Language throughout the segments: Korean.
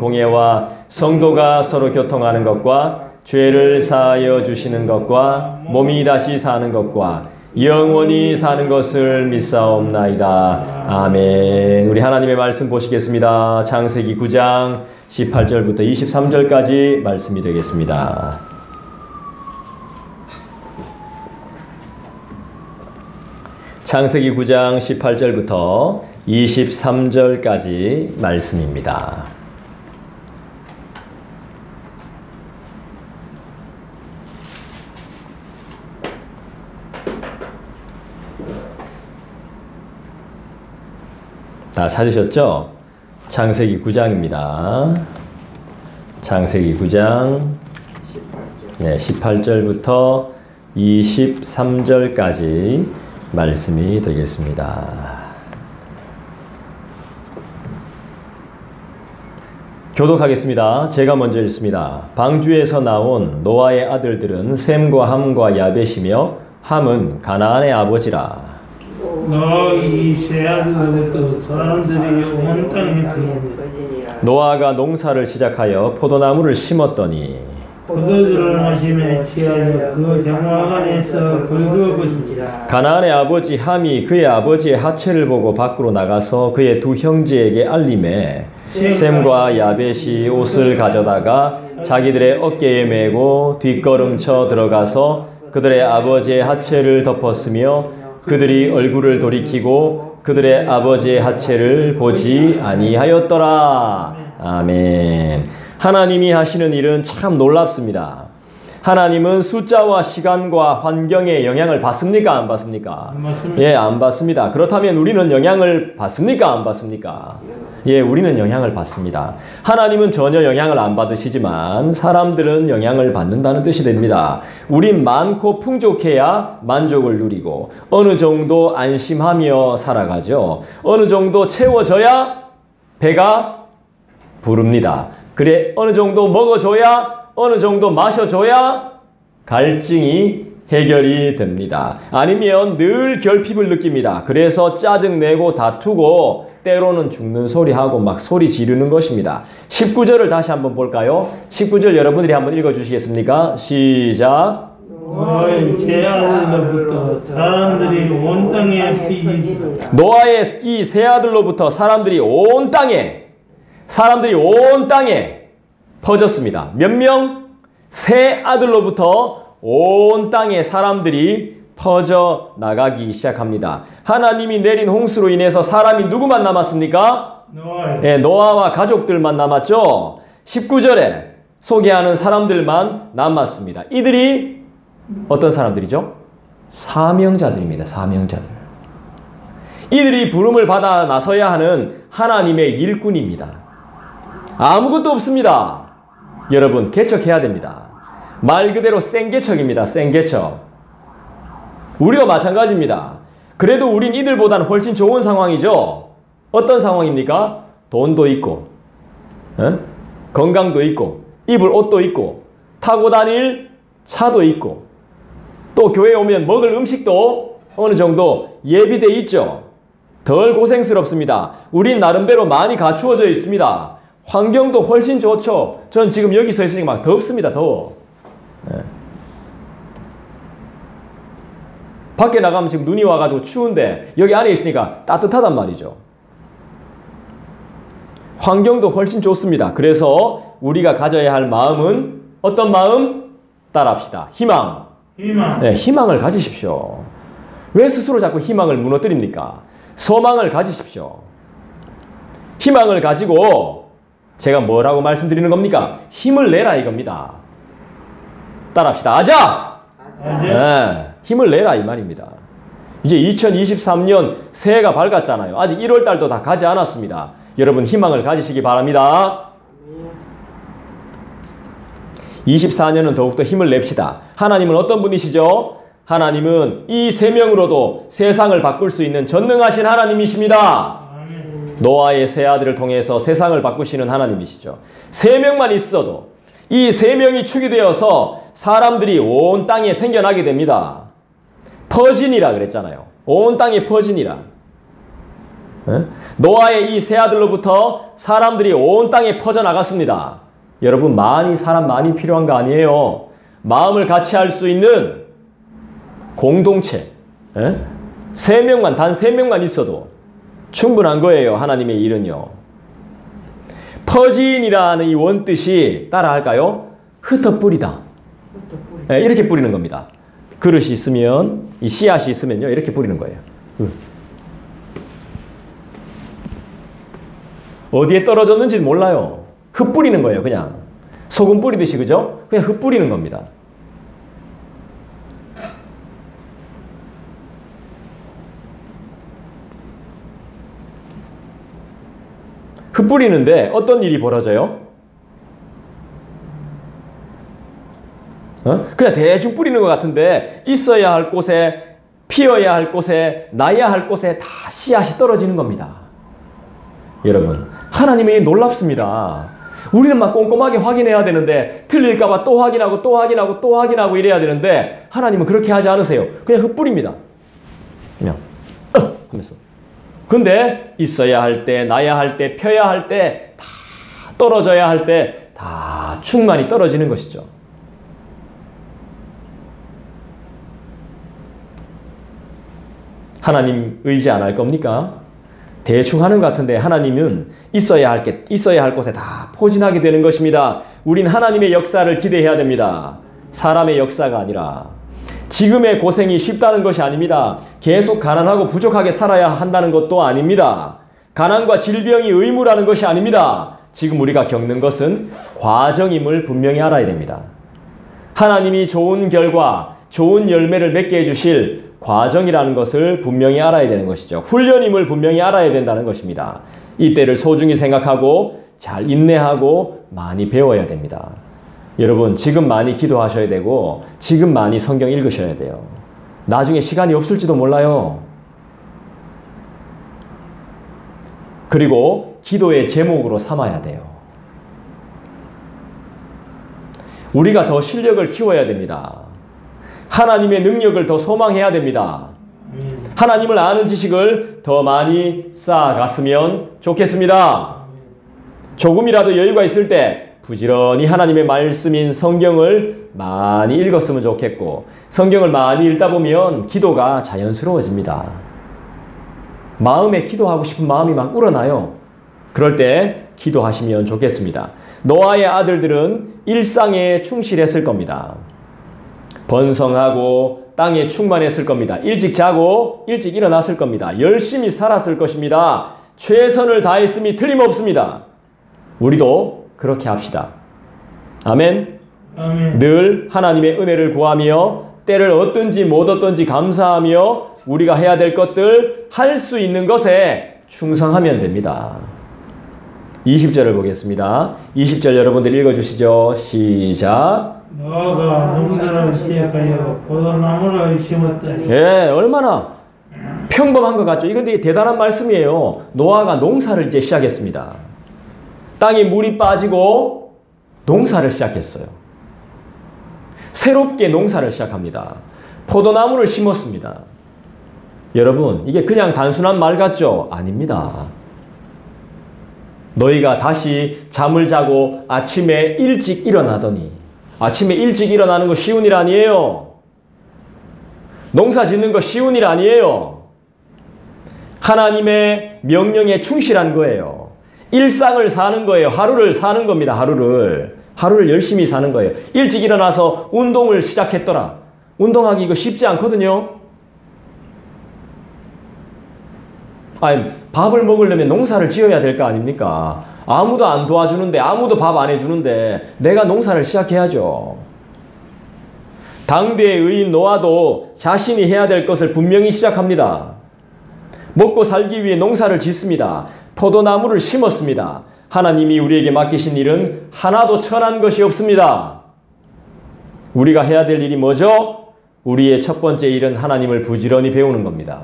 공예와 성도가 서로 교통하는 것과 죄를 사하여 주시는 것과 몸이 다시 사는 것과 영원히 사는 것을 믿사옵나이다. 아멘. 우리 하나님의 말씀 보시겠습니다. 창세기 9장 18절부터 23절까지 말씀이 되겠습니다. 창세기 9장 18절부터 23절까지 말씀입니다. 다 찾으셨죠? 창세기 9장입니다. 창세기 9장 18절부터 23절까지 말씀이 되겠습니다. 교독하겠습니다. 제가 먼저 읽습니다. 방주에서 나온 노아의 아들들은 셈과 함과 야벳이며 함은 가나안의 아버지라. 이 세 아들로부터 사람들이 온 땅에 들어옵니다. 노아가 농사를 시작하여 포도나무를 심었더니 포도주를 마시며 취하여 그 장막 안에서 벌거벗 것이니라. 가나안의 아버지 함이 그의 아버지의 하체를 보고 밖으로 나가서 그의 두 형제에게 알림해 셈과 야벳이 옷을 가져다가 자기들의 어깨에 메고 뒷걸음쳐 들어가서 그들의 아버지의 하체를 덮었으며 그들이 얼굴을 돌이키고 그들의 아버지의 하체를 보지 아니하였더라. 아멘. 하나님이 하시는 일은 참 놀랍습니다. 하나님은 숫자와 시간과 환경에 영향을 받습니까? 안 받습니까? 예, 안 받습니다. 그렇다면 우리는 영향을 받습니까? 안 받습니까? 예, 우리는 영향을 받습니다. 하나님은 전혀 영향을 안 받으시지만 사람들은 영향을 받는다는 뜻이 됩니다. 우린 많고 풍족해야 만족을 누리고 어느 정도 안심하며 살아가죠. 어느 정도 채워져야 배가 부릅니다. 그래, 어느 정도 먹어줘야, 어느 정도 마셔줘야 갈증이 해결이 됩니다. 아니면 늘 결핍을 느낍니다. 그래서 짜증내고 다투고 때로는 죽는 소리하고 막 소리 지르는 것입니다. 19절을 다시 한번 볼까요? 19절 여러분들이 한번 읽어주시겠습니까? 시작. 노아의 세 아들로부터 사람들이 온 땅에 피지니라. 노아의 이 세 아들로부터 사람들이 온 땅에 퍼졌습니다. 몇 명? 세 아들로부터 온 땅에 사람들이 퍼져 나가기 시작합니다. 하나님이 내린 홍수로 인해서 사람이 누구만 남았습니까? 네, 노아와 가족들만 남았죠. 19절에 소개하는 사람들만 남았습니다. 이들이 어떤 사람들이죠? 사명자들입니다. 사명자들. 이들이 부름을 받아 나서야 하는 하나님의 일꾼입니다. 아무것도 없습니다. 여러분, 개척해야 됩니다. 말 그대로 생개척입니다. 생개척. 우리도 마찬가지입니다. 그래도 우린 이들보다는 훨씬 좋은 상황이죠. 어떤 상황입니까? 돈도 있고, 건강도 있고, 입을 옷도 있고, 타고 다닐 차도 있고, 또 교회에 오면 먹을 음식도 어느 정도 예비돼 있죠. 덜 고생스럽습니다. 우린 나름대로 많이 갖추어져 있습니다. 환경도 훨씬 좋죠. 전 지금 여기 서 있으니까 막 덥습니다. 더워. 밖에 나가면 지금 눈이 와가지고 추운데 여기 안에 있으니까 따뜻하단 말이죠. 환경도 훨씬 좋습니다. 그래서 우리가 가져야 할 마음은 어떤 마음? 따라합시다. 희망. 네, 희망을 가지십시오. 왜 스스로 자꾸 희망을 무너뜨립니까? 소망을 가지십시오. 희망을 가지고 제가 뭐라고 말씀드리는 겁니까? 힘을 내라 이겁니다. 따라합시다. 아자! 네, 힘을 내라 이 말입니다. 이제 2023년 새해가 밝았잖아요. 아직 1월달도 다 가지 않았습니다. 여러분 희망을 가지시기 바랍니다. 24년은 더욱더 힘을 냅시다. 하나님은 어떤 분이시죠? 하나님은 이 세 명으로도 세상을 바꿀 수 있는 전능하신 하나님이십니다. 노아의 세 아들을 통해서 세상을 바꾸시는 하나님이시죠. 세 명만 있어도 이 세 명이 축이 되어서 사람들이 온 땅에 생겨나게 됩니다. 퍼지니라 그랬잖아요. 온 땅에 퍼지니라. 노아의 이 세 아들로부터 사람들이 온 땅에 퍼져나갔습니다. 여러분, 사람 많이 필요한 거 아니에요. 마음을 같이 할 수 있는 공동체. 단 3명만 있어도 충분한 거예요. 하나님의 일은요. 퍼진이라는 이 원뜻이 따라할까요? 흩어뿌리다. 이렇게 뿌리는 겁니다. 그릇이 있으면, 이 씨앗이 있으면요, 이렇게 뿌리는 거예요. 어디에 떨어졌는지는 몰라요. 흩뿌리는 거예요, 그냥. 소금 뿌리듯이, 그죠? 그냥 흩뿌리는 겁니다. 흩뿌리는데 어떤 일이 벌어져요? 그냥 대충 뿌리는 것 같은데 있어야 할 곳에, 피어야 할 곳에, 나야 할 곳에 다 씨앗이 떨어지는 겁니다. 여러분, 하나님이 놀랍습니다. 우리는 막 꼼꼼하게 확인해야 되는데 틀릴까봐 또 확인하고 또 확인하고 또 확인하고 이래야 되는데 하나님은 그렇게 하지 않으세요. 그냥 흩뿌립니다. 그냥 하면서. 근데 있어야 할 때, 나야 할 때, 펴야 할 때, 다 떨어져야 할 때 다 충만히 떨어지는 것이죠. 하나님 의지 안 할 겁니까? 대충 하는 것 같은데 하나님은 있어야 할 곳에 다 포진하게 되는 것입니다. 우린 하나님의 역사를 기대해야 됩니다. 사람의 역사가 아니라. 지금의 고생이 쉽다는 것이 아닙니다. 계속 가난하고 부족하게 살아야 한다는 것도 아닙니다. 가난과 질병이 의무라는 것이 아닙니다. 지금 우리가 겪는 것은 과정임을 분명히 알아야 됩니다. 하나님이 좋은 결과, 좋은 열매를 맺게 해주실 과정이라는 것을 분명히 알아야 되는 것이죠. 훈련임을 분명히 알아야 된다는 것입니다. 이때를 소중히 생각하고 잘 인내하고 많이 배워야 됩니다. 여러분, 지금 많이 기도하셔야 되고 지금 많이 성경 읽으셔야 돼요. 나중에 시간이 없을지도 몰라요. 그리고 기도의 제목으로 삼아야 돼요. 우리가 더 실력을 키워야 됩니다. 하나님의 능력을 더 소망해야 됩니다. 하나님을 아는 지식을 더 많이 쌓아갔으면 좋겠습니다. 조금이라도 여유가 있을 때 부지런히 하나님의 말씀인 성경을 많이 읽었으면 좋겠고, 성경을 많이 읽다 보면 기도가 자연스러워집니다. 마음에 기도하고 싶은 마음이 막 우러나요. 그럴 때 기도하시면 좋겠습니다. 노아의 아들들은 일상에 충실했을 겁니다. 번성하고 땅에 충만했을 겁니다. 일찍 자고 일찍 일어났을 겁니다. 열심히 살았을 것입니다. 최선을 다했음이 틀림없습니다. 우리도 그렇게 합시다. 아멘. 아멘. 늘 하나님의 은혜를 구하며 때를 얻든지 못 얻든지 감사하며 우리가 해야 될 것들, 할 수 있는 것에 충성하면 됩니다. 20절을 보겠습니다. 20절 여러분들 읽어주시죠. 시작. 노아가 농사를 시작하여 포도나무를 심었더니. 예, 얼마나 평범한 것 같죠? 이건 되게 대단한 말씀이에요. 노아가 농사를 이제 시작했습니다. 땅에 물이 빠지고 농사를 시작했어요. 새롭게 농사를 시작합니다. 포도나무를 심었습니다. 여러분, 이게 그냥 단순한 말 같죠? 아닙니다. 너희가 다시 잠을 자고 아침에 일찍 일어나더니, 아침에 일찍 일어나는 거 쉬운 일 아니에요. 농사 짓는 거 쉬운 일 아니에요. 하나님의 명령에 충실한 거예요. 일상을 사는 거예요. 하루를 사는 겁니다. 하루를 열심히 사는 거예요. 일찍 일어나서 운동을 시작했더라. 운동하기 이거 쉽지 않거든요. 아니, 밥을 먹으려면 농사를 지어야 될 거 아닙니까? 아무도 안 도와주는데, 아무도 밥 안 해주는데 내가 농사를 시작해야죠. 당대의 의인 노아도 자신이 해야 될 것을 분명히 시작합니다. 먹고 살기 위해 농사를 짓습니다. 포도나무를 심었습니다. 하나님이 우리에게 맡기신 일은 하나도 천한 것이 없습니다. 우리가 해야 될 일이 뭐죠? 우리의 첫 번째 일은 하나님을 부지런히 배우는 겁니다.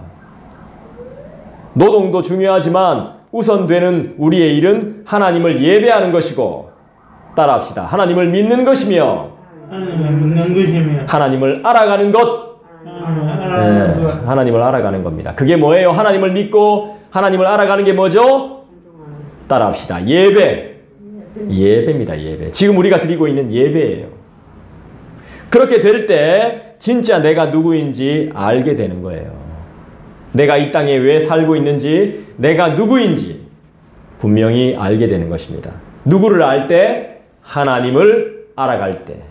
노동도 중요하지만 우선되는 우리의 일은 하나님을 예배하는 것이고, 따라합시다. 하나님을 믿는 것이며 하나님을 알아가는 것. 하나님을 알아가는 겁니다. 그게 뭐예요? 하나님을 믿고 하나님을 알아가는 게 뭐죠? 따라합시다. 예배. 예배입니다. 예배. 지금 우리가 드리고 있는 예배예요. 그렇게 될 때 진짜 내가 누구인지 알게 되는 거예요. 내가 이 땅에 왜 살고 있는지, 내가 누구인지 분명히 알게 되는 것입니다. 누구를 알 때? 하나님을 알아갈 때,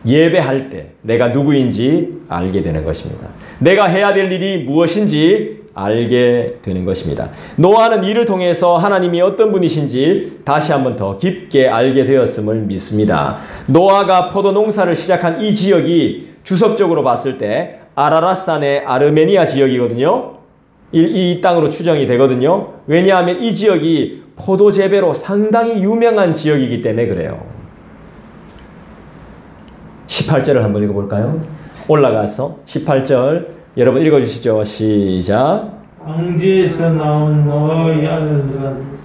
예배할 때 내가 누구인지 알게 되는 것입니다. 내가 해야 될 일이 무엇인지 알게 되는 것입니다. 노아는 이를 통해서 하나님이 어떤 분이신지 다시 한번 더 깊게 알게 되었음을 믿습니다. 노아가 포도 농사를 시작한 이 지역이 주석적으로 봤을 때 아라랏산의 아르메니아 지역이거든요. 이 땅으로 추정이 되거든요. 왜냐하면 이 지역이 포도 재배로 상당히 유명한 지역이기 때문에 그래요. 18절을 한번 읽어볼까요? 올라가서 18절 여러분 읽어주시죠. 시작. 방주에서 나온 노아의 아들들은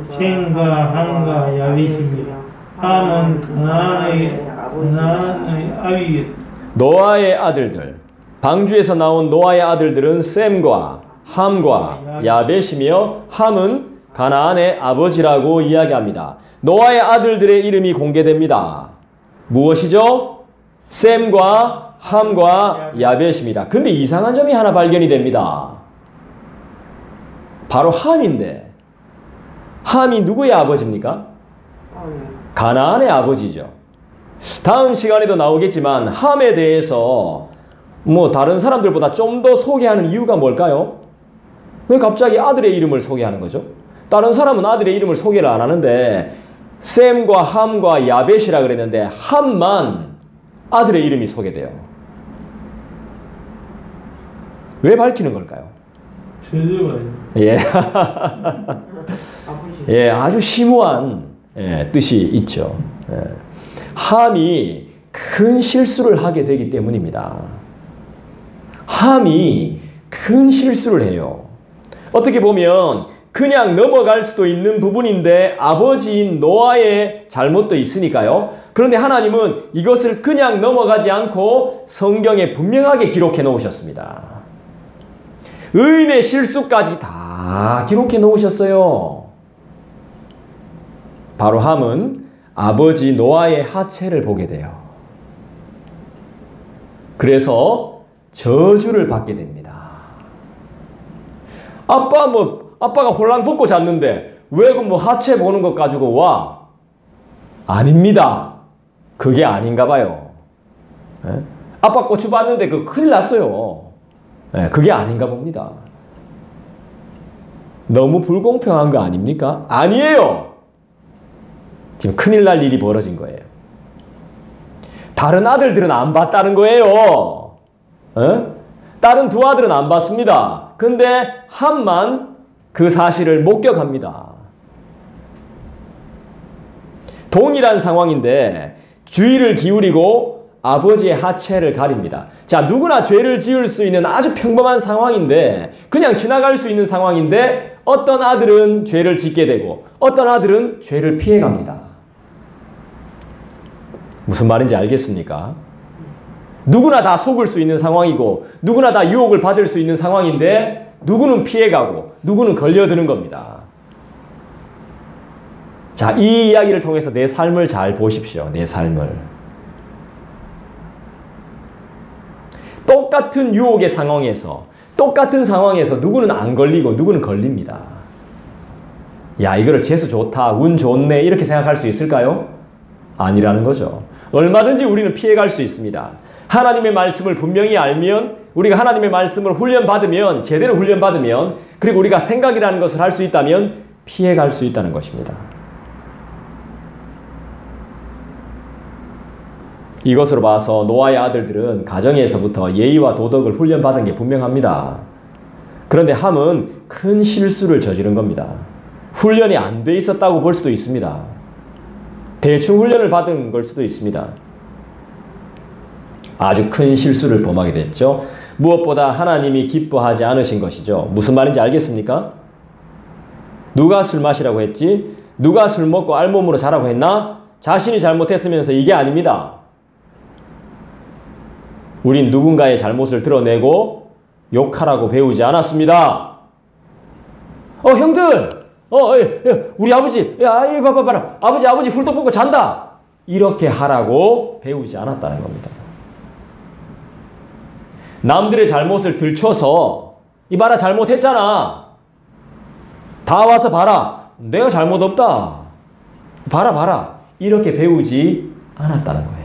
셈과 함과 야벳이며 함은 그나안의 아비였다. 노아의 아들들, 방주에서 나온 노아의 아들들은 셈과 함과 야벳이며 함은 가나안의 아버지라고 이야기합니다. 노아의 아들들의 이름이 공개됩니다. 무엇이죠? 셈과 함과 야벳입니다. 근데 이상한 점이 하나 발견이 됩니다. 바로 함인데, 함이 누구의 아버지입니까? 가나안의 아버지죠. 다음 시간에도 나오겠지만 함에 대해서 다른 사람들보다 좀 더 소개하는 이유가 뭘까요? 왜 갑자기 아들의 이름을 소개하는 거죠? 다른 사람은 아들의 이름을 소개를 안 하는데 셈과 함과 야벳이라 그랬는데 함만 아들의 이름이 소개돼요. 왜 밝히는 걸까요? 예. 예, 아주 심오한 뜻이 있죠. 예. 함이 큰 실수를 하게 되기 때문입니다. 함이 큰 실수를 해요. 어떻게 보면 그냥 넘어갈 수도 있는 부분인데 아버지인 노아의 잘못도 있으니까요. 그런데 하나님은 이것을 그냥 넘어가지 않고 성경에 분명하게 기록해 놓으셨습니다. 의인의 실수까지 다 기록해 놓으셨어요. 바로 함은 아버지 노아의 하체를 보게 돼요. 그래서 저주를 받게 됩니다. 아빠가 홀랑 벗고 잤는데 왜 하체 보는 것 가지고 와? 아닙니다. 그게 아닌가 봐요. 에? 아빠 고추 봤는데 큰일 났어요. 그게 아닌가 봅니다. 너무 불공평한 거 아닙니까? 아니에요. 지금 큰일 날 일이 벌어진 거예요. 다른 아들들은 안 봤다는 거예요. 다른 두 아들은 안 봤습니다. 근데 함만 그 사실을 목격합니다. 동일한 상황인데 주의를 기울이고 아버지의 하체를 가립니다. 자, 누구나 죄를 지을 수 있는 아주 평범한 상황인데, 그냥 지나갈 수 있는 상황인데 어떤 아들은 죄를 짓게 되고 어떤 아들은 죄를 피해갑니다. 무슨 말인지 알겠습니까? 누구나 다 속을 수 있는 상황이고 누구나 다 유혹을 받을 수 있는 상황인데 누구는 피해가고 누구는 걸려드는 겁니다. 자, 이 이야기를 통해서 내 삶을 잘 보십시오. 내 삶을. 똑같은 유혹의 상황에서, 똑같은 상황에서 누구는 안 걸리고 누구는 걸립니다. 야, 이거를 재수 좋다, 운 좋네 이렇게 생각할 수 있을까요? 아니라는 거죠. 얼마든지 우리는 피해갈 수 있습니다. 하나님의 말씀을 분명히 알면, 우리가 하나님의 말씀을 훈련받으면, 제대로 훈련받으면, 그리고 우리가 생각이라는 것을 할 수 있다면 피해갈 수 있다는 것입니다. 이것으로 봐서 노아의 아들들은 가정에서부터 예의와 도덕을 훈련받은 게 분명합니다. 그런데 함은 큰 실수를 저지른 겁니다. 훈련이 안 돼 있었다고 볼 수도 있습니다. 대충 훈련을 받은 걸 수도 있습니다. 아주 큰 실수를 범하게 됐죠. 무엇보다 하나님이 기뻐하지 않으신 것이죠. 무슨 말인지 알겠습니까? 누가 술 마시라고 했지? 누가 술 먹고 알몸으로 자라고 했나? 자신이 잘못했으면서 이게 아닙니다. 우린 누군가의 잘못을 드러내고 욕하라고 배우지 않았습니다. 형들! 우리 아버지! 야, 봐라! 아버지 훌떡 벗고 잔다! 이렇게 하라고 배우지 않았다는 겁니다. 남들의 잘못을 들춰서 이봐라 잘못했잖아. 다 와서 봐라. 내가 잘못 없다. 봐라. 이렇게 배우지 않았다는 거예요.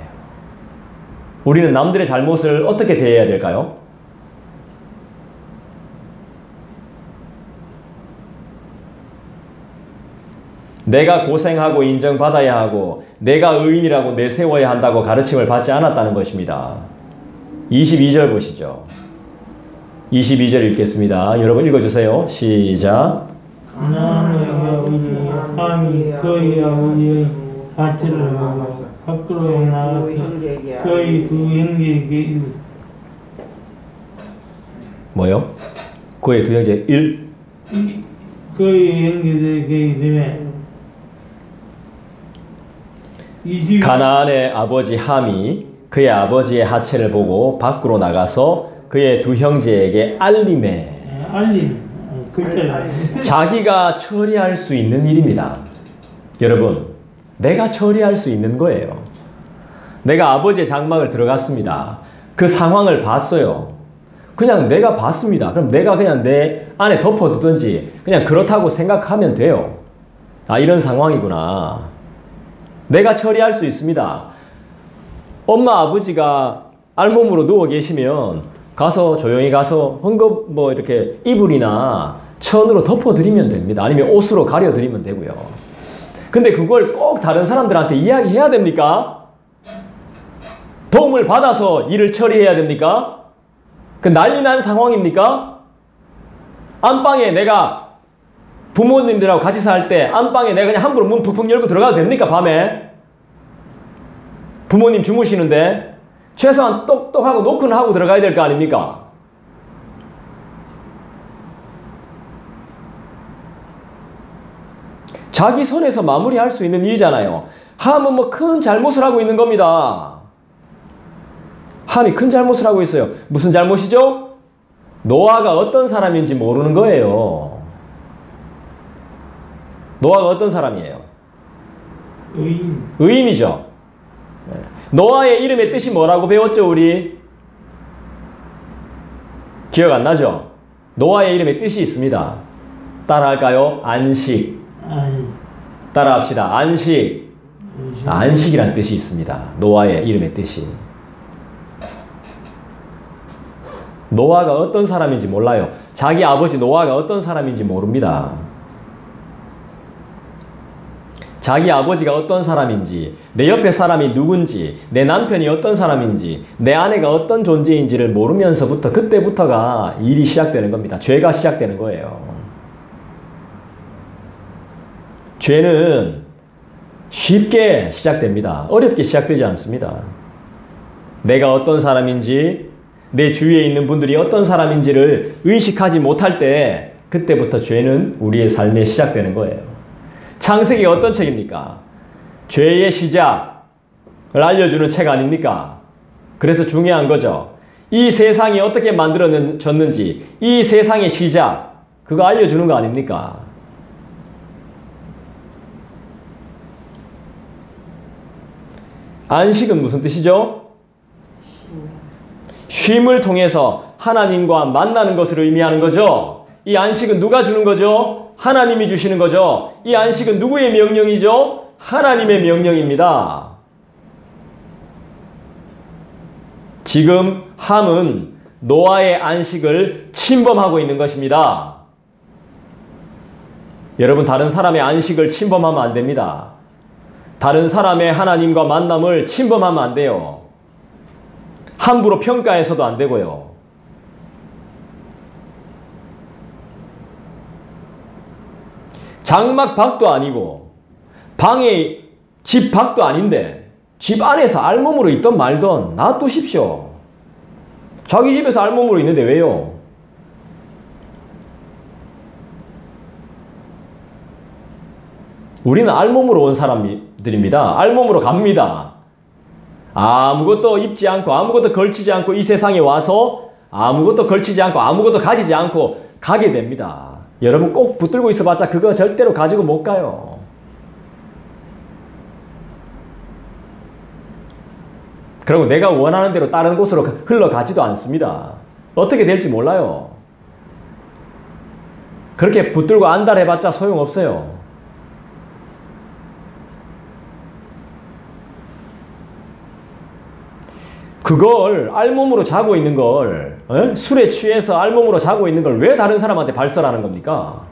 우리는 남들의 잘못을 어떻게 대해야 될까요? 내가 고생하고 인정받아야 하고 내가 의인이라고 내세워야 한다고 가르침을 받지 않았다는 것입니다. 22절 보시죠. 22절 읽겠습니다. 여러분 읽어주세요. 시작. 가나안의 아버지 함이 그의 아버지의 하체를 보고 밖으로 나가서 그의 두 형제에게 뭐요? 그의 두 형제 그의 형제에게 이르매 가나안의 아버지 함이 그의 아버지의 하체를 보고 밖으로 나가서 그의 두 형제에게 알림해. 자기가 처리할 수 있는 일입니다. 여러분, 내가 처리할 수 있는 거예요. 내가 아버지의 장막을 들어갔습니다. 그 상황을 봤어요. 그냥 내가 봤습니다. 그럼 내가 그냥 내 안에 덮어두든지 그냥 그렇다고 생각하면 돼요. 아, 이런 상황이구나. 내가 처리할 수 있습니다. 엄마 아버지가 알몸으로 누워 계시면 가서 조용히 가서 헝겊 뭐 이렇게 이불이나 천으로 덮어드리면 됩니다. 아니면 옷으로 가려드리면 되고요. 근데 그걸 꼭 다른 사람들한테 이야기해야 됩니까? 도움을 받아서 일을 처리해야 됩니까? 그 난리 난 상황입니까? 안방에 내가 부모님들하고 같이 살 때 안방에 내가 그냥 함부로 문 푹푹 열고 들어가도 됩니까? 밤에? 부모님 주무시는데 최소한 똑똑하고 노크는 하고 들어가야 될 거 아닙니까? 자기 선에서 마무리할 수 있는 일이잖아요. 함은 뭐 큰 잘못을 하고 있는 겁니다. 함이 큰 잘못을 하고 있어요. 무슨 잘못이죠? 노아가 어떤 사람인지 모르는 거예요. 노아가 어떤 사람이에요? 의인이죠. 노아의 이름의 뜻이 뭐라고 배웠죠, 우리? 기억 안 나죠? 노아의 이름의 뜻이 있습니다. 따라할까요? 안식. 따라합시다. 안식. 안식이란 뜻이 있습니다. 노아의 이름의 뜻이. 노아가 어떤 사람인지 몰라요. 자기 아버지 노아가 어떤 사람인지 모릅니다. 자기 아버지가 어떤 사람인지, 내 옆에 사람이 누군지, 내 남편이 어떤 사람인지, 내 아내가 어떤 존재인지를 모르면서부터 그때부터가 일이 시작되는 겁니다. 죄가 시작되는 거예요. 죄는 쉽게 시작됩니다. 어렵게 시작되지 않습니다. 내가 어떤 사람인지, 내 주위에 있는 분들이 어떤 사람인지를 의식하지 못할 때 그때부터 죄는 우리의 삶에 시작되는 거예요. 창세기가 어떤 책입니까? 죄의 시작을 알려주는 책 아닙니까? 그래서 중요한 거죠. 이 세상이 어떻게 만들어졌는지, 이 세상의 시작, 그거 알려주는 거 아닙니까? 안식은 무슨 뜻이죠? 쉼을 통해서 하나님과 만나는 것을 의미하는 거죠. 이 안식은 누가 주는 거죠? 하나님이 주시는 거죠. 이 안식은 누구의 명령이죠? 하나님의 명령입니다. 지금 함은 노아의 안식을 침범하고 있는 것입니다. 여러분, 다른 사람의 안식을 침범하면 안 됩니다. 다른 사람의 하나님과 만남을 침범하면 안 돼요. 함부로 평가해서도 안 되고요. 장막 밖도 아니고 방에 집 밖도 아닌데 집 안에서 알몸으로 있던 말던 놔두십시오. 자기 집에서 알몸으로 있는데 왜요? 우리는 알몸으로 온 사람들입니다. 알몸으로 갑니다. 아무것도 입지 않고 아무것도 걸치지 않고 이 세상에 와서 아무것도 걸치지 않고 아무것도 가지지 않고 가게 됩니다. 여러분 꼭 붙들고 있어봤자 그거 절대로 가지고 못 가요. 그리고 내가 원하는 대로 다른 곳으로 흘러가지도 않습니다. 어떻게 될지 몰라요. 그렇게 붙들고 안달해봤자 소용없어요. 그걸 알몸으로 자고 있는 걸, 술에 취해서 알몸으로 자고 있는 걸 왜 다른 사람한테 발설하는 겁니까?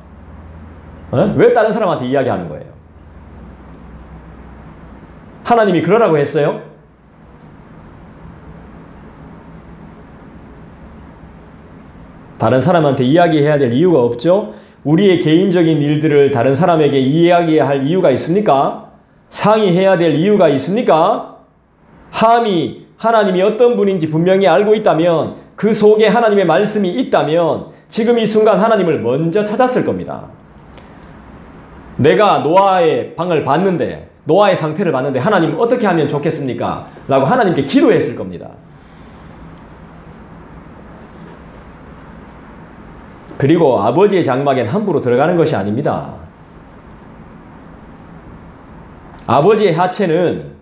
왜 다른 사람한테 이야기하는 거예요? 하나님이 그러라고 했어요? 다른 사람한테 이야기해야 될 이유가 없죠? 우리의 개인적인 일들을 다른 사람에게 이야기할 이유가 있습니까? 상의해야 될 이유가 있습니까? 함이 하나님이 어떤 분인지 분명히 알고 있다면, 그 속에 하나님의 말씀이 있다면 지금 이 순간 하나님을 먼저 찾았을 겁니다. 내가 노아의 방을 봤는데, 노아의 상태를 봤는데 하나님 어떻게 하면 좋겠습니까? 라고 하나님께 기도했을 겁니다. 그리고 아버지의 장막엔 함부로 들어가는 것이 아닙니다. 아버지의 하체는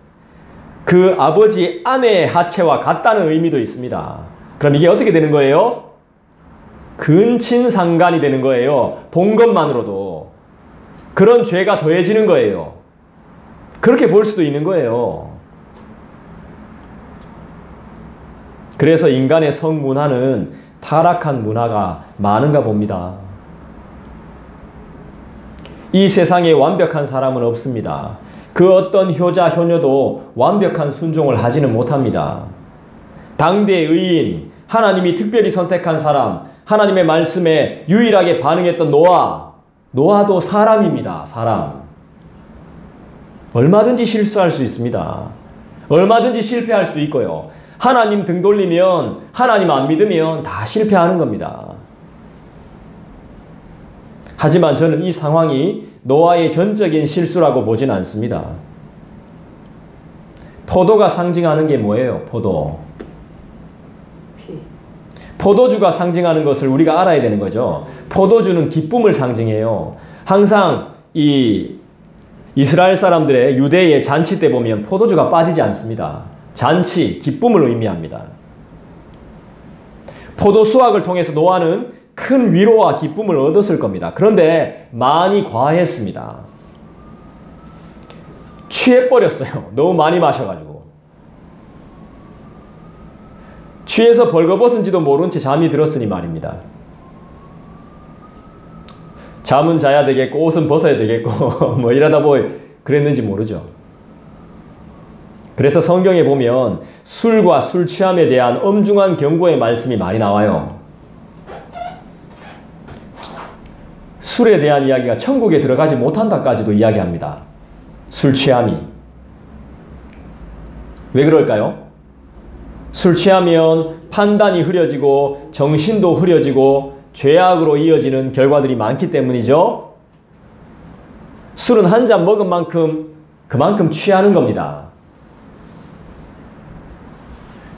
그 아버지 아내의 하체와 같다는 의미도 있습니다. 그럼 이게 어떻게 되는 거예요? 근친상간이 되는 거예요. 본 것만으로도. 그런 죄가 더해지는 거예요. 그렇게 볼 수도 있는 거예요. 그래서 인간의 성문화는 타락한 문화가 많은가 봅니다. 이 세상에 완벽한 사람은 없습니다. 그 어떤 효자, 효녀도 완벽한 순종을 하지는 못합니다. 당대의 의인, 하나님이 특별히 선택한 사람, 하나님의 말씀에 유일하게 반응했던 노아도 사람입니다. 사람. 얼마든지 실수할 수 있습니다. 얼마든지 실패할 수 있고요. 하나님 등 돌리면, 하나님 안 믿으면 다 실패하는 겁니다. 하지만 저는 이 상황이 노아의 전적인 실수라고 보진 않습니다. 포도가 상징하는 게 뭐예요? 포도주가 상징하는 것을 우리가 알아야 되는 거죠. 포도주는 기쁨을 상징해요. 항상 이 이스라엘 사람들의 유대의 잔치 때 보면 포도주가 빠지지 않습니다. 잔치, 기쁨을 의미합니다. 포도 수확을 통해서 노아는 큰 위로와 기쁨을 얻었을 겁니다. 그런데 많이 과했습니다. 취해버렸어요. 너무 많이 마셔가지고. 취해서 벌거벗은지도 모른 채 잠이 들었으니 말입니다. 잠은 자야 되겠고 옷은 벗어야 되겠고 뭐 이러다 그랬는지 모르죠. 그래서 성경에 보면 술과 술 취함에 대한 엄중한 경고의 말씀이 많이 나와요. 술에 대한 이야기가 천국에 들어가지 못한다까지도 이야기합니다. 술 취함이. 왜 그럴까요? 술 취하면 판단이 흐려지고 정신도 흐려지고 죄악으로 이어지는 결과들이 많기 때문이죠. 술은 한 잔 먹은 만큼 그만큼 취하는 겁니다.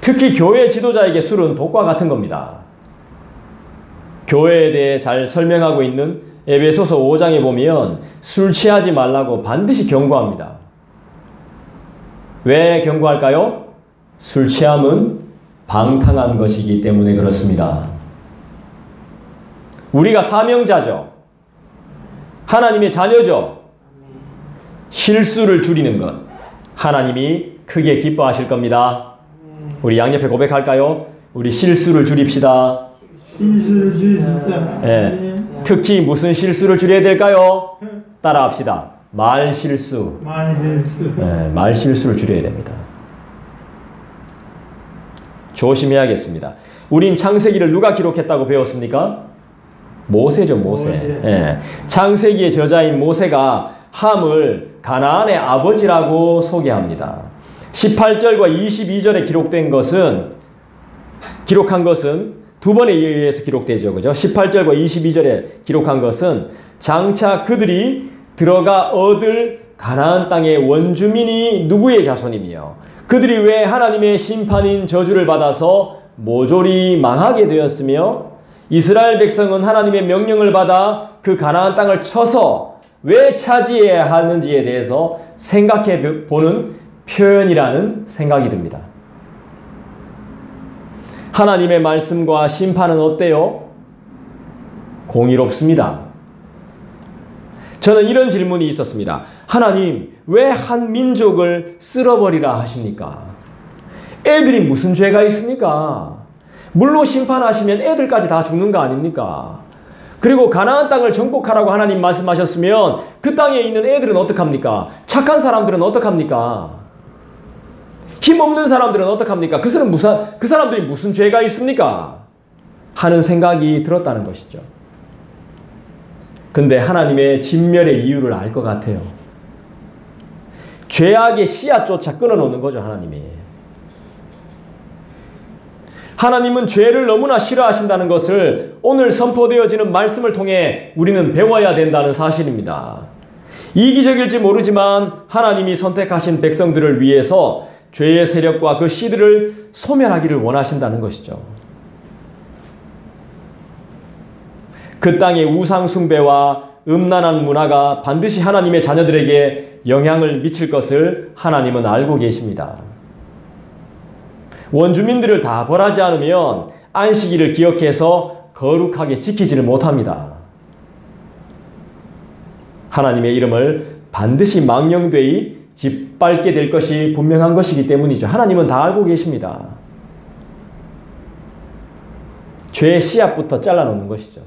특히 교회 지도자에게 술은 독과 같은 겁니다. 교회에 대해 잘 설명하고 있는 에베소서 5장에 보면 술 취하지 말라고 반드시 경고합니다. 왜 경고할까요? 술 취함은 방탕한 것이기 때문에 그렇습니다. 우리가 사명자죠. 하나님의 자녀죠. 실수를 줄이는 것, 하나님이 크게 기뻐하실 겁니다. 우리 양옆에 고백할까요? 우리 실수를 줄입시다. 실수를 줄입시다. 네. 특히 무슨 실수를 줄여야 될까요? 따라합시다. 말실수. 네, 말실수를 줄여야 됩니다. 조심해야겠습니다. 우린 창세기를 누가 기록했다고 배웠습니까? 모세죠, 모세. 네. 창세기의 저자인 모세가 함을 가나안의 아버지라고 소개합니다. 18절과 22절에 기록한 것은 두 번에 의해서 기록되죠. 그죠? 18절과 22절에 기록한 것은 장차 그들이 들어가 얻을 가나안 땅의 원주민이 누구의 자손이며 그들이 왜 하나님의 심판인 저주를 받아서 모조리 망하게 되었으며 이스라엘 백성은 하나님의 명령을 받아 그 가나안 땅을 쳐서 왜 차지해야 하는지에 대해서 생각해 보는 표현이라는 생각이 듭니다. 하나님의 말씀과 심판은 어때요? 공의롭습니다. 저는 이런 질문이 있었습니다. 하나님, 왜 한 민족을 쓸어버리라 하십니까? 애들이 무슨 죄가 있습니까? 물로 심판하시면 애들까지 다 죽는 거 아닙니까? 그리고 가나안 땅을 정복하라고 하나님 말씀하셨으면 그 땅에 있는 애들은 어떡합니까? 착한 사람들은 어떡합니까? 힘없는 사람들은 어떡합니까? 그 사람들이 무슨 죄가 있습니까? 하는 생각이 들었다는 것이죠. 근데 하나님의 진멸의 이유를 알 것 같아요. 죄악의 씨앗조차 끊어놓는 거죠, 하나님이. 하나님은 죄를 너무나 싫어하신다는 것을 오늘 선포되어지는 말씀을 통해 우리는 배워야 된다는 사실입니다. 이기적일지 모르지만 하나님이 선택하신 백성들을 위해서 죄의 세력과 그 씨들을 소멸하기를 원하신다는 것이죠. 그 땅의 우상 숭배와 음란한 문화가 반드시 하나님의 자녀들에게 영향을 미칠 것을 하나님은 알고 계십니다. 원주민들을 다 벌하지 않으면 안식일을 기억해서 거룩하게 지키지를 못합니다. 하나님의 이름을 반드시 망령되이 짓밟게 될 것이 분명한 것이기 때문이죠. 하나님은 다 알고 계십니다. 죄의 씨앗부터 잘라놓는 것이죠.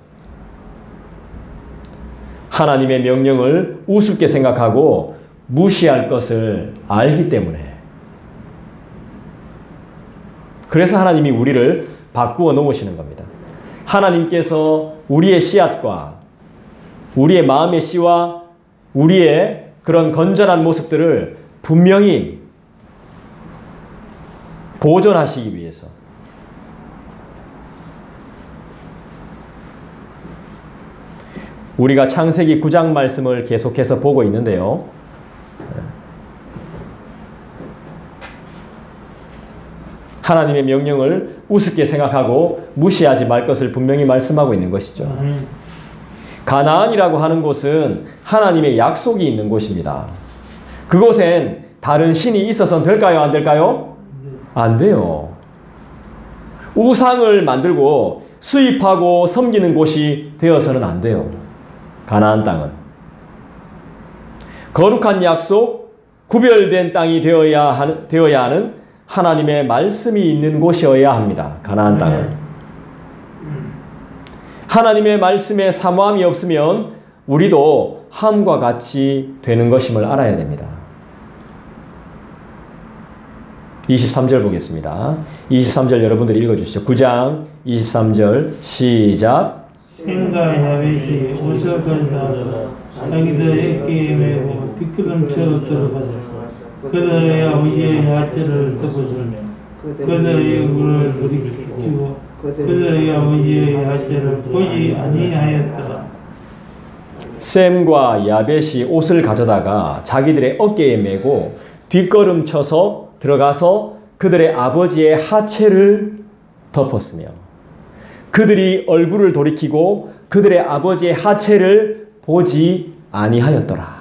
하나님의 명령을 우습게 생각하고 무시할 것을 알기 때문에, 그래서 하나님이 우리를 바꾸어 놓으시는 겁니다. 하나님께서 우리의 씨앗과 우리의 마음의 씨와 우리의 그런 건전한 모습들을 분명히 보존하시기 위해서, 우리가 창세기 9장 말씀을 계속해서 보고 있는데요. 하나님의 명령을 우습게 생각하고 무시하지 말 것을 분명히 말씀하고 있는 것이죠. 가나안이라고 하는 곳은 하나님의 약속이 있는 곳입니다. 그곳엔 다른 신이 있어서는 될까요? 안 될까요? 안 돼요. 우상을 만들고 수입하고 섬기는 곳이 되어서는 안 돼요. 가나안 땅은 거룩한 약속, 구별된 땅이 되어야 하는 하나님의 말씀이 있는 곳이어야 합니다. 가나안 땅은. 하나님의 말씀에 사모함이 없으면 우리도 함과 같이 되는 것임을 알아야 됩니다. 23절 보겠습니다. 23절 여러분들이 읽어주시죠. 9장 23절 시작. 셈과 야벳이 옷을 가져다가 자기들의 어깨에 메고 뒷걸음쳐 들어가서 그들의 아버지의 야채를 덮어주며 그들의 얼굴을 부리키고 그들의 아버지의 야채를 보지 아니하였더라. 셈과 야벳이 옷을 가져다가 자기들의 어깨에 메고 뒷걸음쳐서 들어가서 그들의 아버지의 하체를 덮었으며 그들이 얼굴을 돌이키고 그들의 아버지의 하체를 보지 아니하였더라.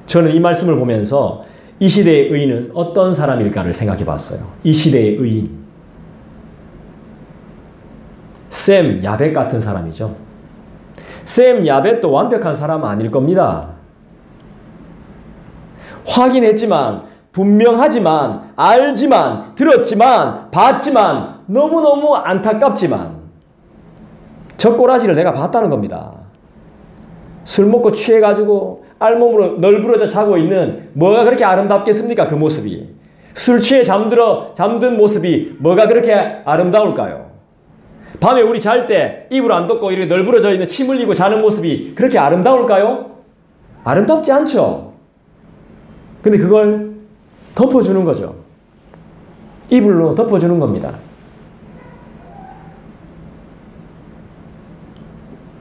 저는 이 말씀을 보면서 이 시대의 의인은 어떤 사람일까를 생각해 봤어요. 이 시대의 의인. 셈, 야벳 같은 사람이죠. 셈, 야벳도 완벽한 사람은 아닐 겁니다. 확인했지만, 분명하지만, 알지만, 들었지만, 봤지만, 너무너무 안타깝지만 젖꼬라지를 내가 봤다는 겁니다. 술 먹고 취해가지고 알몸으로 널브러져 자고 있는 뭐가 그렇게 아름답겠습니까? 그 모습이. 술 취해 잠든 모습이 뭐가 그렇게 아름다울까요? 밤에 우리 잘 때 이불 안 덮고 이렇게 널브러져 있는 침 흘리고 자는 모습이 그렇게 아름다울까요? 아름답지 않죠. 근데 그걸 덮어주는 거죠. 이불로 덮어주는 겁니다.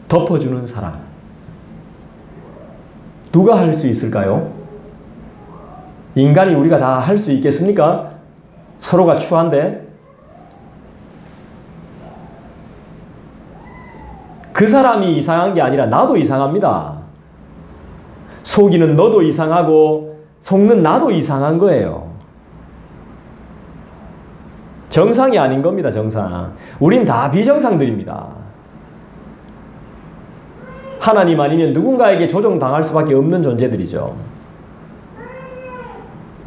덮어주는 사람. 누가 할 수 있을까요? 인간이 우리가 다 할 수 있겠습니까? 서로가 추한데. 그 사람이 이상한 게 아니라 나도 이상합니다. 속이는 너도 이상하고 속는 나도 이상한 거예요. 정상이 아닌 겁니다. 정상. 우린 다 비정상들입니다. 하나님 아니면 누군가에게 조종당할 수밖에 없는 존재들이죠.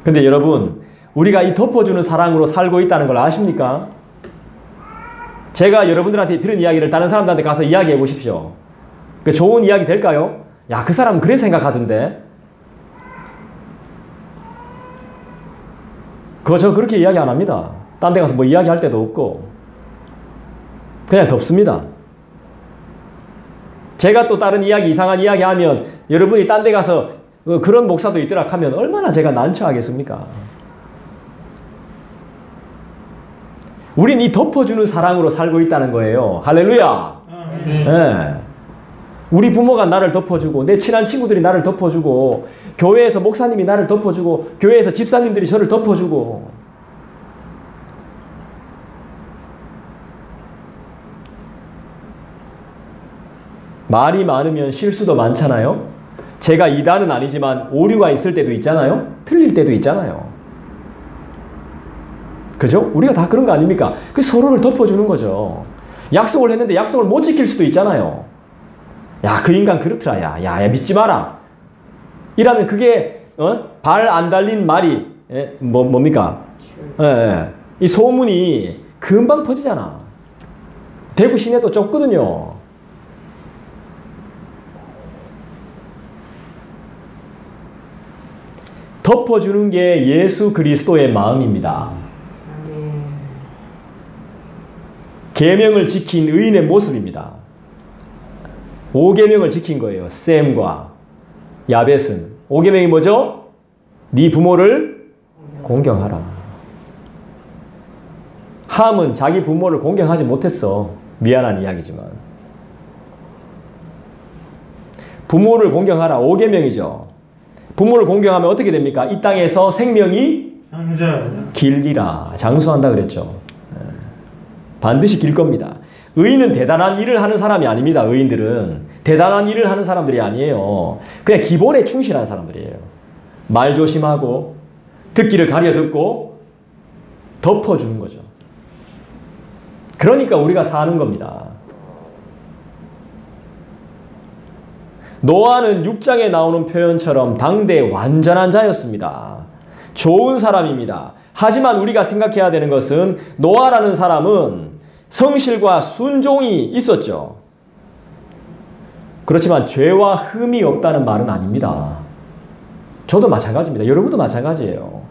근데 여러분, 우리가 이 덮어주는 사랑으로 살고 있다는 걸 아십니까? 제가 여러분들한테 들은 이야기를 다른 사람들한테 가서 이야기해 보십시오. 그 좋은 이야기 될까요? 야, 그 사람은 그래 생각하던데. 저 그렇게 이야기 안 합니다. 딴 데 가서 뭐 이야기할 때도 없고 그냥 덮습니다. 제가 또 다른 이야기, 이상한 이야기 하면 여러분이 딴 데 가서 그런 목사도 있더라 하면 얼마나 제가 난처하겠습니까? 우린 이 덮어주는 사랑으로 살고 있다는 거예요. 할렐루야. 네. 우리 부모가 나를 덮어주고 내 친한 친구들이 나를 덮어주고 교회에서 목사님이 나를 덮어주고 교회에서 집사님들이 저를 덮어주고 말이 많으면 실수도 많잖아요. 제가 이단은 아니지만 오류가 있을 때도 있잖아요. 틀릴 때도 있잖아요. 그죠? 우리가 다 그런 거 아닙니까? 그 서로를 덮어주는 거죠. 약속을 했는데 약속을 못 지킬 수도 있잖아요. 야, 그 인간 그렇더라. 야, 믿지 마라. 이라면 그게 발 안 달린 말이 뭡니까? 이 소문이 금방 퍼지잖아. 대구 시내도 좁거든요. 덮어주는 게 예수 그리스도의 마음입니다. 계명을 지킨 의인의 모습입니다. 5계명을 지킨 거예요. 셈과 야벳은. 5계명이 뭐죠? 네 부모를 공경하라. 함은 자기 부모를 공경하지 못했어. 미안한 이야기지만. 부모를 공경하라. 5계명이죠. 부모를 공경하면 어떻게 됩니까? 이 땅에서 생명이 길리라. 장수한다 그랬죠. 반드시 길 겁니다. 의인은 대단한 일을 하는 사람이 아닙니다. 의인들은 대단한 일을 하는 사람들이 아니에요. 그냥 기본에 충실한 사람들이에요. 말 조심하고 듣기를 가려 듣고 덮어주는 거죠. 그러니까 우리가 사는 겁니다. 노아는 6장에 나오는 표현처럼 당대 완전한 자였습니다. 좋은 사람입니다. 하지만 우리가 생각해야 되는 것은 노아라는 사람은 성실과 순종이 있었죠. 그렇지만 죄와 흠이 없다는 말은 아닙니다. 저도 마찬가지입니다. 여러분도 마찬가지예요.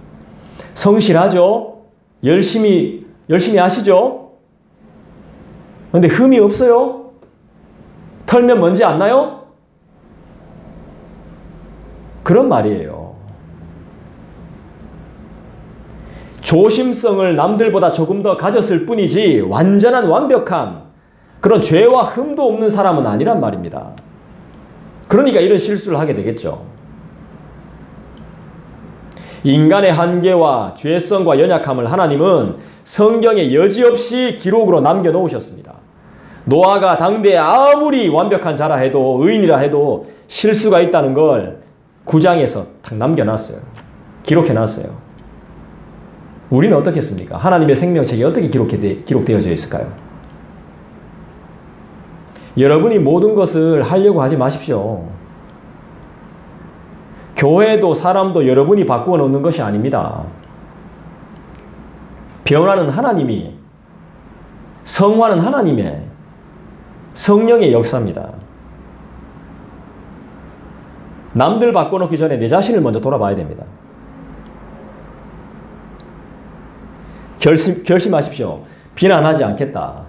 성실하죠? 열심히 하시죠? 그런데 흠이 없어요? 털면 먼지 안 나요? 그런 말이에요. 조심성을 남들보다 조금 더 가졌을 뿐이지 완전한 완벽한 그런 죄와 흠도 없는 사람은 아니란 말입니다. 그러니까 이런 실수를 하게 되겠죠. 인간의 한계와 죄성과 연약함을 하나님은 성경에 여지없이 기록으로 남겨놓으셨습니다. 노아가 당대에 아무리 완벽한 자라 해도 의인이라 해도 실수가 있다는 걸 9장에서 딱 남겨놨어요. 기록해놨어요. 우리는 어떻겠습니까? 하나님의 생명책이 어떻게 기록되어져 있을까요? 여러분이 모든 것을 하려고 하지 마십시오. 교회도 사람도 여러분이 바꾸어 놓는 것이 아닙니다. 변화는 하나님이, 성화는 하나님의 성령의 역사입니다. 남들 바꿔놓기 전에 내 자신을 먼저 돌아봐야 됩니다. 결심하십시오. 비난하지 않겠다.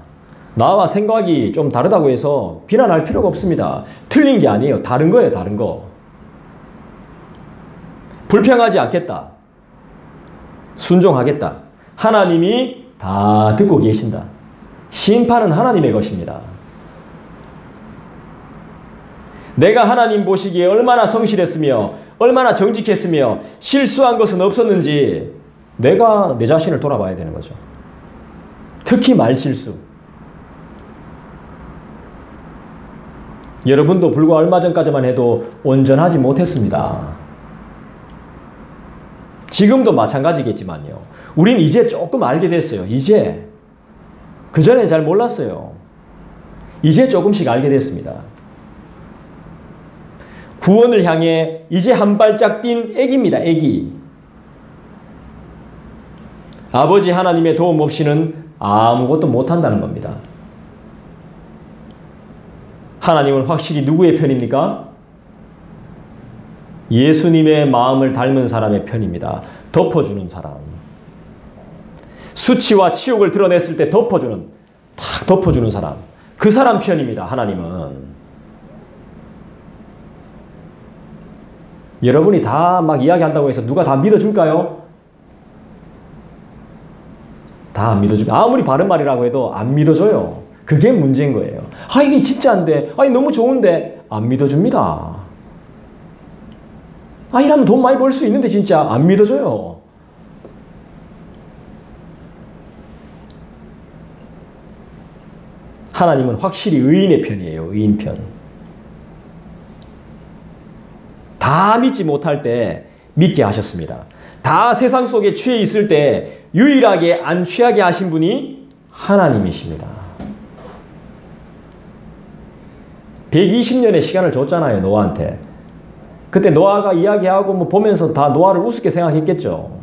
나와 생각이 좀 다르다고 해서 비난할 필요가 없습니다. 틀린 게 아니에요. 다른 거예요. 다른 거. 불평하지 않겠다. 순종하겠다. 하나님이 다 듣고 계신다. 심판은 하나님의 것입니다. 내가 하나님 보시기에 얼마나 성실했으며 얼마나 정직했으며 실수한 것은 없었는지 내가 내 자신을 돌아봐야 되는 거죠. 특히 말실수. 여러분도 불과 얼마 전까지만 해도 온전하지 못했습니다. 지금도 마찬가지겠지만요. 우린 이제 조금 알게 됐어요. 이제. 그전엔 잘 몰랐어요. 이제 조금씩 알게 됐습니다. 구원을 향해 이제 한 발짝 뛴 애기입니다. 애기. 아버지 하나님의 도움 없이는 아무것도 못한다는 겁니다. 하나님은 확실히 누구의 편입니까? 예수님의 마음을 닮은 사람의 편입니다. 덮어주는 사람. 수치와 치욕을 드러냈을 때 탁 덮어주는 사람. 그 사람 편입니다. 하나님은. 여러분이 다 막 이야기한다고 해서 누가 다 믿어줄까요? 다 안 믿어줍니다. 아무리 바른 말이라고 해도 안 믿어줘요. 그게 문제인 거예요. 아, 이게 진짜인데, 아, 너무 좋은데, 안 믿어줍니다. 아, 이러면 돈 많이 벌 수 있는데 진짜 안 믿어줘요. 하나님은 확실히 의인의 편이에요. 의인 편. 다 믿지 못할 때 믿게 하셨습니다. 다 세상 속에 취해 있을 때 유일하게 안 취하게 하신 분이 하나님이십니다. 120년의 시간을 줬잖아요. 노아한테. 그때 노아가 이야기하고 뭐 보면서 다 노아를 우습게 생각했겠죠.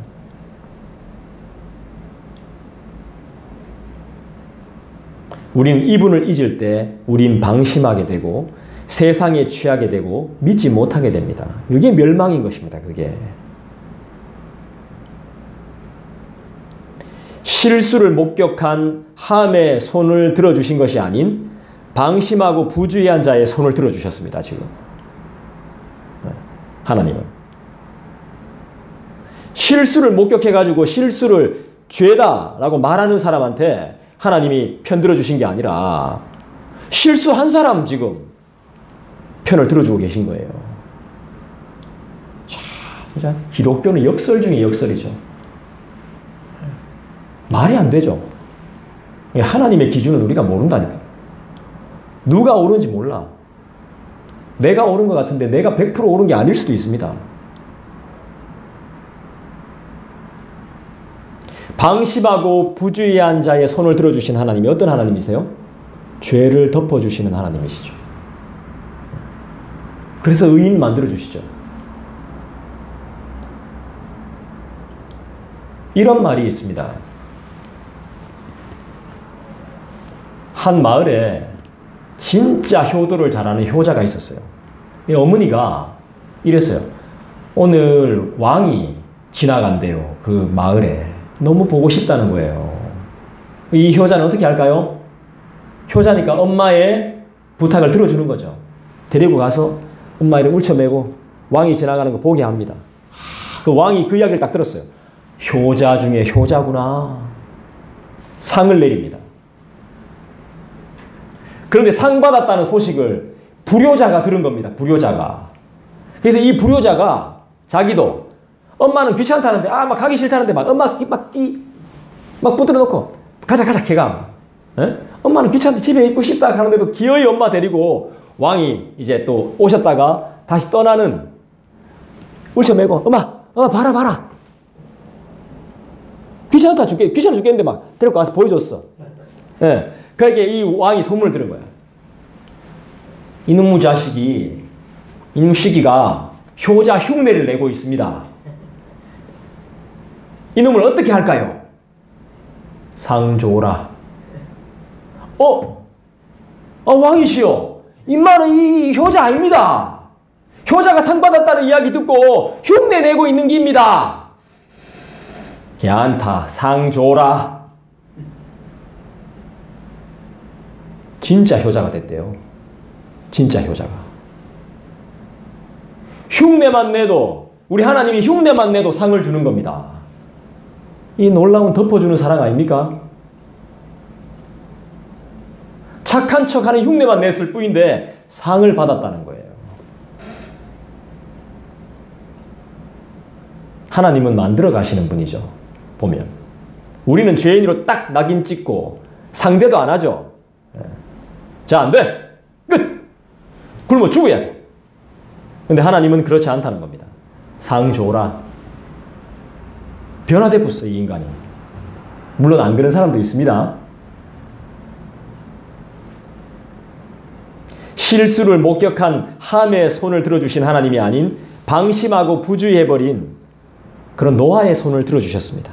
우리는 이분을 잊을 때 우린 방심하게 되고 세상에 취하게 되고 믿지 못하게 됩니다. 그게 멸망인 것입니다. 그게. 실수를 목격한 함의 손을 들어주신 것이 아닌 방심하고 부주의한 자의 손을 들어주셨습니다. 지금. 하나님은. 실수를 목격해가지고 실수를 죄다라고 말하는 사람한테 하나님이 편 들어주신 게 아니라 실수한 사람 지금 편을 들어주고 계신 거예요. 자, 진짜 기독교는 역설 중에 역설이죠. 말이 안 되죠. 하나님의 기준은 우리가 모른다니까. 누가 옳은지 몰라. 내가 옳은 것 같은데 내가 100% 옳은 게 아닐 수도 있습니다. 방심하고 부주의한 자의 손을 들어주신 하나님이 어떤 하나님이세요? 죄를 덮어주시는 하나님이시죠. 그래서 의인 만들어주시죠. 이런 말이 있습니다. 한 마을에 진짜 효도를 잘하는 효자가 있었어요. 이 어머니가 이랬어요. 오늘 왕이 지나간대요. 그 마을에. 너무 보고 싶다는 거예요. 이 효자는 어떻게 할까요? 효자니까 엄마의 부탁을 들어주는 거죠. 데리고 가서 엄마 이렇게 울쳐매고 왕이 지나가는 거 보게 합니다. 그 왕이 그 이야기를 딱 들었어요. 효자 중에 효자구나. 상을 내립니다. 그런데 상 받았다는 소식을 불효자가 들은 겁니다. 불효자가. 그래서 이 불효자가 자기도 엄마는 귀찮다는데 막 가기 싫다는데 막 엄마 막 붙들어 놓고 가자 걔가 엄마는 귀찮다 집에 있고 싶다 하는데도 기어이 엄마 데리고 왕이 이제 또 오셨다가 다시 떠나는 울쳐매고 엄마 봐라 귀찮아 죽겠는데 막 데리고 가서 보여줬어. 그러니까 이 왕이 소문을 들은 거야. 이놈의 자식이 이놈 시기가 효자 흉내를 내고 있습니다. 이놈을 어떻게 할까요? 상 줘라. 왕이시여. 인마는 이 효자 아닙니다. 효자가 상 받았다는 이야기 듣고 흉내 내고 있는 기입니다. 걔한테 상 줘라. 진짜 효자가 됐대요. 진짜 효자가. 흉내만 내도 우리 하나님이 흉내만 내도 상을 주는 겁니다. 이 놀라운 덮어주는 사랑 아닙니까? 착한 척하는 흉내만 냈을 뿐인데 상을 받았다는 거예요. 하나님은 만들어 가시는 분이죠. 보면 우리는 죄인으로 딱 낙인 찍고 상대도 안 하죠. 자, 안 돼! 끝! 굶어 죽어야 돼. 근데 하나님은 그렇지 않다는 겁니다. 상 줘라. 변화돼 봤어, 이 인간이. 물론 안 그런 사람도 있습니다. 실수를 목격한 함의 손을 들어주신 하나님이 아닌 방심하고 부주의해버린 그런 노아의 손을 들어주셨습니다.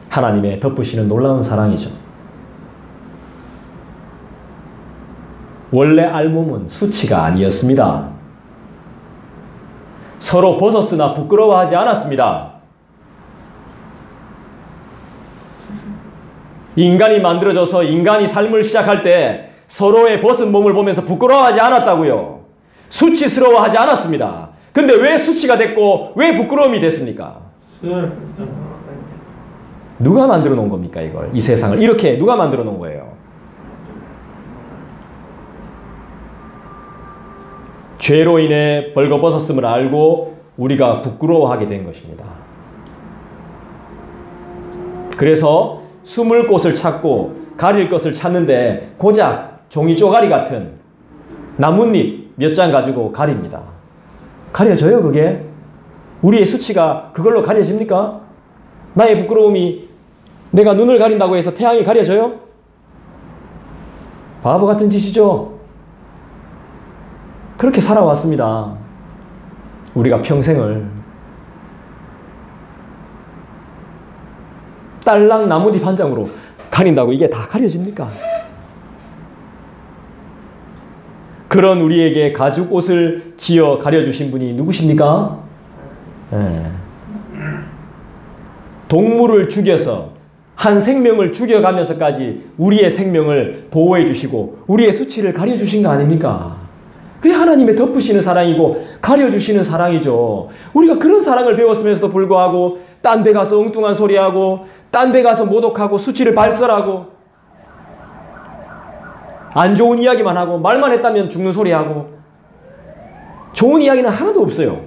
하나님의 덮으시는 놀라운 사랑이죠. 원래 알몸은 수치가 아니었습니다. 서로 벗었으나 부끄러워하지 않았습니다. 인간이 만들어져서 인간이 삶을 시작할 때 서로의 벗은 몸을 보면서 부끄러워하지 않았다고요. 수치스러워하지 않았습니다. 근데 왜 수치가 됐고 왜 부끄러움이 됐습니까? 누가 만들어 놓은 겁니까, 이걸? 이 세상을 이렇게 누가 만들어 놓은 거예요? 죄로 인해 벌거벗었음을 알고 우리가 부끄러워하게 된 것입니다. 그래서 숨을 곳을 찾고 가릴 것을 찾는데 고작 종이 쪼가리 같은 나뭇잎 몇 장 가지고 가립니다. 가려져요, 그게? 우리의 수치가 그걸로 가려집니까? 나의 부끄러움이 내가 눈을 가린다고 해서 태양이 가려져요? 바보 같은 짓이죠. 그렇게 살아왔습니다. 우리가 평생을. 딸랑 나뭇잎 한 장으로 가린다고 이게 다 가려집니까? 그런 우리에게 가죽 옷을 지어 가려주신 분이 누구십니까? 동물을 죽여서 한 생명을 죽여가면서까지 우리의 생명을 보호해 주시고 우리의 수치를 가려주신 거 아닙니까? 그게 하나님의 덮으시는 사랑이고 가려주시는 사랑이죠. 우리가 그런 사랑을 배웠으면서도 불구하고 딴 데 가서 엉뚱한 소리하고 딴 데 가서 모독하고 수치를 발설하고 안 좋은 이야기만 하고 말만 했다면 죽는 소리하고 좋은 이야기는 하나도 없어요.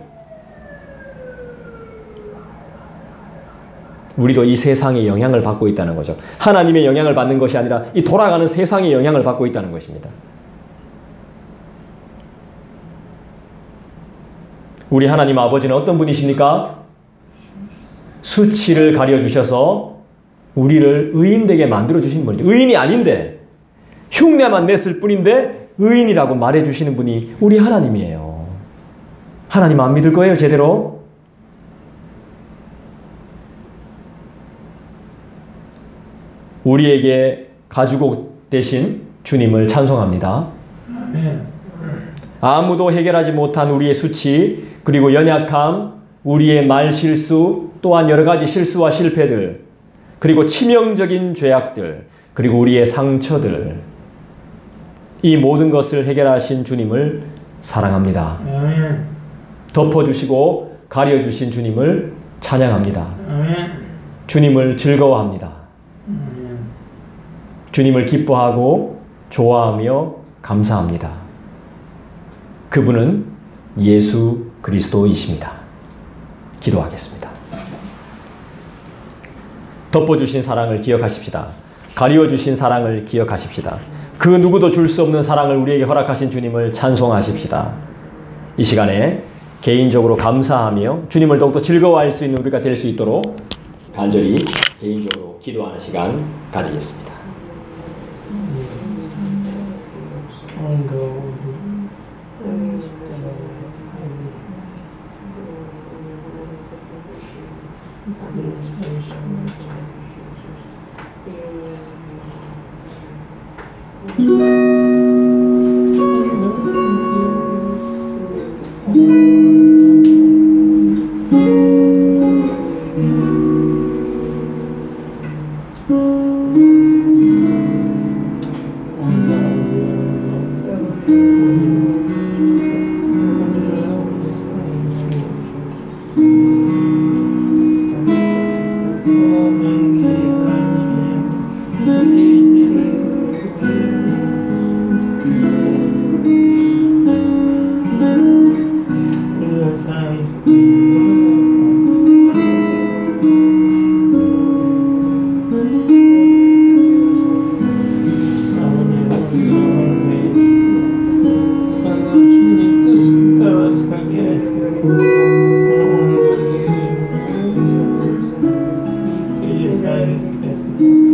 우리도 이 세상의 영향을 받고 있다는 거죠. 하나님의 영향을 받는 것이 아니라 이 돌아가는 세상의 영향을 받고 있다는 것입니다. 우리 하나님 아버지는 어떤 분이십니까? 수치를 가려주셔서 우리를 의인되게 만들어주신 분이죠. 의인이 아닌데 흉내만 냈을 뿐인데 의인이라고 말해주시는 분이 우리 하나님이에요. 하나님 안 믿을 거예요, 제대로? 우리에게 가죽옷 대신 주님을 찬송합니다. 아무도 해결하지 못한 우리의 수치, 그리고 연약함, 우리의 말실수, 또한 여러 가지 실수와 실패들, 그리고 치명적인 죄악들, 그리고 우리의 상처들, 이 모든 것을 해결하신 주님을 사랑합니다. 덮어주시고 가려주신 주님을 찬양합니다. 주님을 즐거워합니다. 주님을 기뻐하고 좋아하며 감사합니다. 그분은 예수 그리스도이십니다. 기도하겠습니다. 덮어주신 사랑을 기억하십시다. 가리워주신 사랑을 기억하십시다. 그 누구도 줄 수 없는 사랑을 우리에게 허락하신 주님을 찬송하십시다. 이 시간에 개인적으로 감사하며 주님을 더욱더 즐거워할 수 있는 우리가 될 수 있도록 간절히 개인적으로 기도하는 시간 가지겠습니다. 하였으며